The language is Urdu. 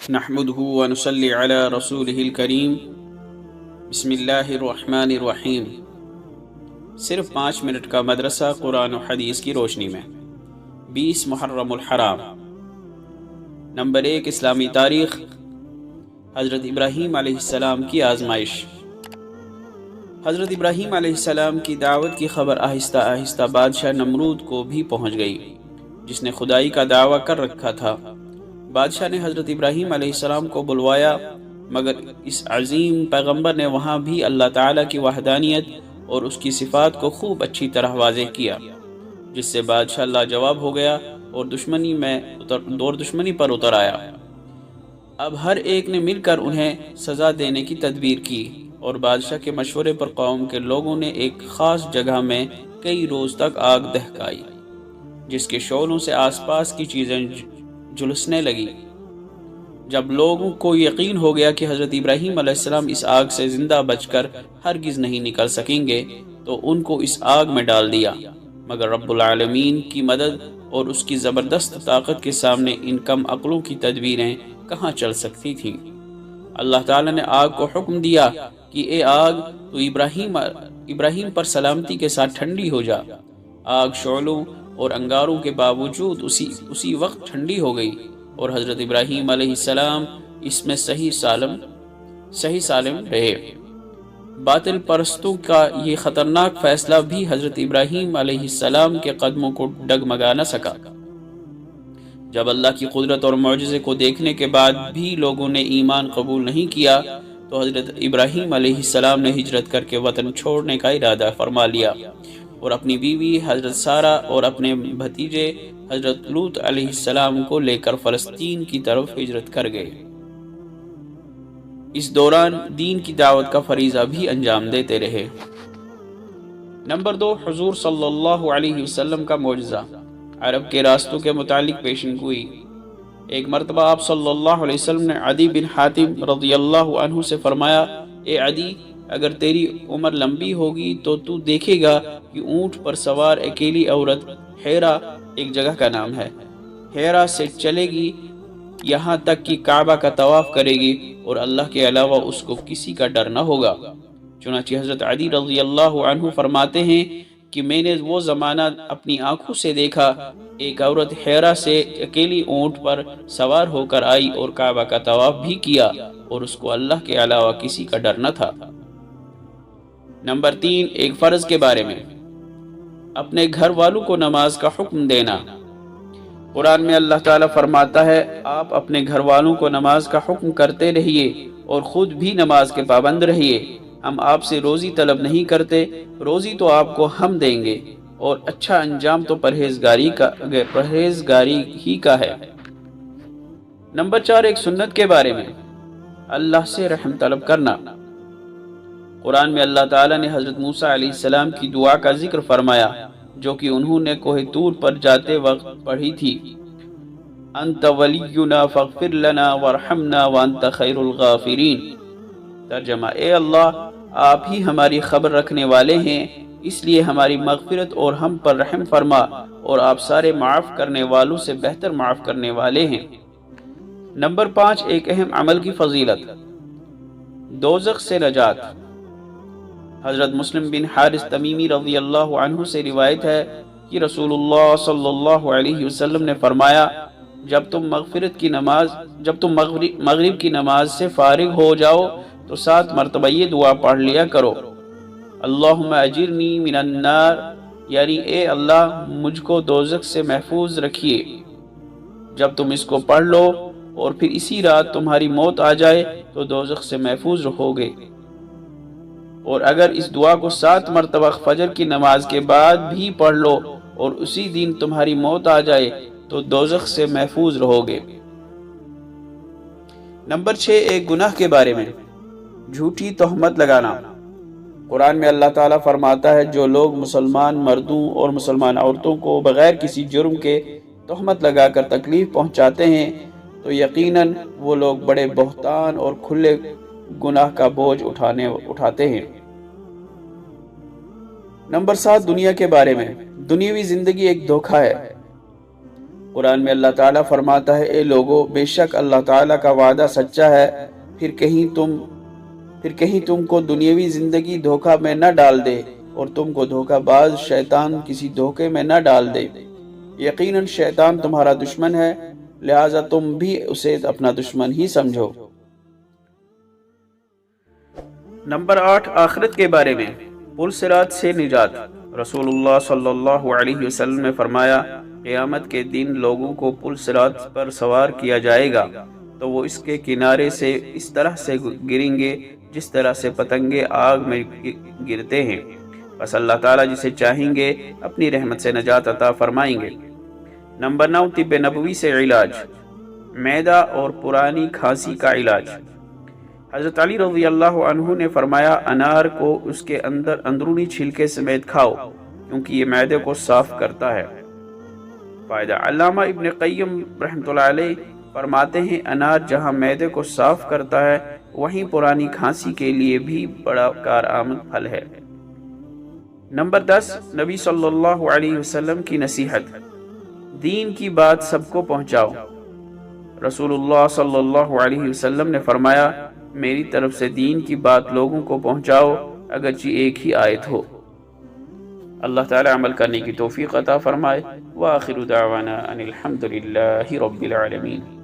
نحمده ونصلي على رسوله الکریم بسم اللہ الرحمن الرحیم۔ صرف 5 منٹ کا مدرسہ قرآن و حدیث کی روشنی میں 20 محرم الحرام۔ نمبر 1، اسلامی تاریخ۔ حضرت ابراہیم علیہ السلام کی آزمائش۔ حضرت ابراہیم علیہ السلام کی دعوت کی خبر آہستہ آہستہ بادشاہ نمرود کو بھی پہنچ گئی، جس نے خدائی کا دعویٰ کر رکھا تھا۔ بادشاہ نے حضرت ابراہیم علیہ السلام کو بلوایا، مگر اس عظیم پیغمبر نے وہاں بھی اللہ تعالیٰ کی وحدانیت اور اس کی صفات کو خوب اچھی طرح واضح کیا، جس سے بادشاہ لاجواب ہو گیا اور دشمنی پر اتر آیا۔ اب ہر ایک نے مل کر انہیں سزا دینے کی تدبیر کی، اور بادشاہ کے مشورے پر قوم کے لوگوں نے ایک خاص جگہ میں کئی روز تک آگ دہکائی، جس کے شعلوں سے آس پاس کی چیزیں جھلسنے لگی۔ جب لوگوں کو یقین ہو گیا کہ حضرت ابراہیم علیہ السلام اس آگ سے زندہ بچ کر ہرگز نہیں نکل سکیں گے، تو ان کو اس آگ میں ڈال دیا، مگر رب العالمین کی مدد اور اس کی زبردست طاقت کے سامنے ان کم عقلوں کی تدبیریں کہاں چل سکتی تھیں۔ اللہ تعالیٰ نے آگ کو حکم دیا کہ اے آگ، تو ابراہیم پر سلامتی کے ساتھ ٹھنڈی ہو جا۔ آگ شعلوں اور انگاروں کے باوجود اسی وقت ٹھنڈی ہو گئی، اور حضرت ابراہیم علیہ السلام اس میں صحیح سالم رہے۔ باطل پرستوں کا یہ خطرناک فیصلہ بھی حضرت ابراہیم علیہ السلام کے قدموں کو ڈگمگا نہ سکا۔ جب اللہ کی قدرت اور معجزے کو دیکھنے کے بعد بھی لوگوں نے ایمان قبول نہیں کیا، تو حضرت ابراہیم علیہ السلام نے ہجرت کر کے وطن چھوڑنے کا ارادہ فرما لیا، اور اپنی بیوی حضرت سارہ اور اپنے بھتیجے حضرت لوط علیہ السلام کو لے کر فلسطین کی طرف ہجرت کر گئے۔ اس دوران دین کی دعوت کا فریضہ بھی انجام دیتے رہے۔ نمبر 2، حضور صلی اللہ علیہ وسلم کا معجزہ۔ عرب کے راستوں کے متعلق پیشن گوئی۔ ایک مرتبہ آپ صلی اللہ علیہ وسلم نے عدی بن حاتم رضی اللہ عنہ سے فرمایا، اے عدی، اگر تیری عمر لمبی ہوگی تو تو دیکھے گا کہ اونٹ پر سوار اکیلی عورت حیرا، ایک جگہ کا نام ہے، حیرا سے چلے گی یہاں تک کہ کعبہ کا طواف کرے گی، اور اللہ کے علاوہ اس کو کسی کا ڈر نہ ہوگا۔ چنانچہ حضرت علی رضی اللہ عنہ فرماتے ہیں کہ میں نے وہ زمانہ اپنی آنکھوں سے دیکھا، ایک عورت حیرا سے اکیلی اونٹ پر سوار ہو کر آئی اور کعبہ کا طواف بھی کیا، اور اس کو اللہ کے علاوہ کسی کا ڈر نہ تھا۔ نمبر 3، ایک فرض کے بارے میں۔ اپنے گھر والوں کو نماز کا حکم دینا۔ قرآن میں اللہ تعالیٰ فرماتا ہے، آپ اپنے گھر والوں کو نماز کا حکم کرتے رہیے اور خود بھی نماز کے پابند رہیے۔ ہم آپ سے روزی طلب نہیں کرتے، روزی تو آپ کو ہم دیں گے، اور اچھا انجام تو پرہیزگاری ہی کا ہے۔ نمبر 4، ایک سنت کے بارے میں۔ اللہ سے رحم طلب کرنا۔ قرآن میں اللہ تعالیٰ نے حضرت موسیٰ علیہ السلام کی دعا کا ذکر فرمایا، جو کہ انہوں نے کوہ طور پر جاتے وقت پڑھی تھی۔ انت ولینا فاغفر لنا وارحمنا وانت خیر الغافرین۔ ترجمہ، اے اللہ، آپ ہی ہماری خبر رکھنے والے ہیں، اس لیے ہماری مغفرت اور ہم پر رحم فرما، اور آپ سارے معاف کرنے والوں سے بہتر معاف کرنے والے ہیں۔ نمبر 5، ایک اہم عمل کی فضیلت۔ دوزخ سے نجات۔ حضرت مسلم بن حارث تمیمی رضی اللہ عنہ سے روایت ہے کہ رسول اللہ صلی اللہ علیہ وسلم نے فرمایا، جب تم مغرب کی نماز سے فارغ ہو جاؤ تو 7 مرتبہ یہ دعا پڑھ لیا کرو، اللہم اجرنی من النار، یعنی اے اللہ مجھ کو دوزخ سے محفوظ رکھیے۔ جب تم اس کو پڑھ لو اور پھر اسی رات تمہاری موت آ جائے تو دوزخ سے محفوظ رہو گے، اور اگر اس دعا کو 7 مرتبہ فجر کی نماز کے بعد بھی پڑھ لو اور اسی دن تمہاری موت آ جائے تو دوزخ سے محفوظ رہو گے۔ نمبر 6، ایک گناہ کے بارے میں۔ جھوٹی تہمت لگانا۔ قرآن میں اللہ تعالیٰ فرماتا ہے، جو لوگ مسلمان مردوں اور مسلمان عورتوں کو بغیر کسی جرم کے تہمت لگا کر تکلیف پہنچاتے ہیں، تو یقیناً وہ لوگ بڑے بہتان اور کھلے گناہ کا بوجھ اٹھاتے ہیں۔ نمبر 7، دنیا کے بارے میں۔ دنیاوی زندگی ایک دھوکہ ہے۔ قرآن میں اللہ تعالیٰ فرماتا ہے اے لوگو بے شک اللہ تعالیٰ کا وعدہ سچا ہے، پھر کہیں تم کو دنیاوی زندگی دھوکہ میں نہ ڈال دے اور تم کو دھوکہ باز شیطان کسی دھوکے میں نہ ڈال دے۔ یقیناً شیطان تمہارا دشمن ہے، لہٰذا تم بھی اسے اپنا دشمن ہی سمجھو۔ نمبر 8، آخرت کے بارے میں پل صراط سے نجات۔ رسول اللہ صلی اللہ علیہ وسلم نے فرمایا قیامت کے دن لوگوں کو پل صراط پر سوار کیا جائے گا تو وہ اس کے کنارے سے اس طرح سے گریں گے جس طرح سے پتنگے آگ میں گرتے ہیں، بس اللہ تعالیٰ جسے چاہیں گے اپنی رحمت سے نجات عطا فرمائیں گے۔ نمبر 9، طب نبوی سے علاج، معدہ اور پرانی کھانسی کا علاج۔ حضرت علی رضی اللہ عنہ نے فرمایا انار کو اس کے اندرونی چھلکے سمیت کھاؤ کیونکہ یہ معدے کو صاف کرتا ہے۔ فائدہ، علامہ ابن قیم رحمۃ اللہ علیہ فرماتے ہیں انار جہاں معدے کو صاف کرتا ہے وہیں پرانی کھانسی کے لیے بھی بڑا کارآمد پھل ہے۔ نمبر 10، نبی صلی اللہ علیہ وسلم کی نصیحت، دین کی بات سب کو پہنچاؤ۔ رسول اللہ صلی اللہ علیہ وسلم نے فرمایا میری طرف سے دین کی بات لوگوں کو پہنچاؤ اگرچہ ایک ہی آیت ہو۔ اللہ تعالی عمل کرنے کی توفیق عطا فرمائے۔ وآخر دعوانا ان الحمد للہ رب العالمین۔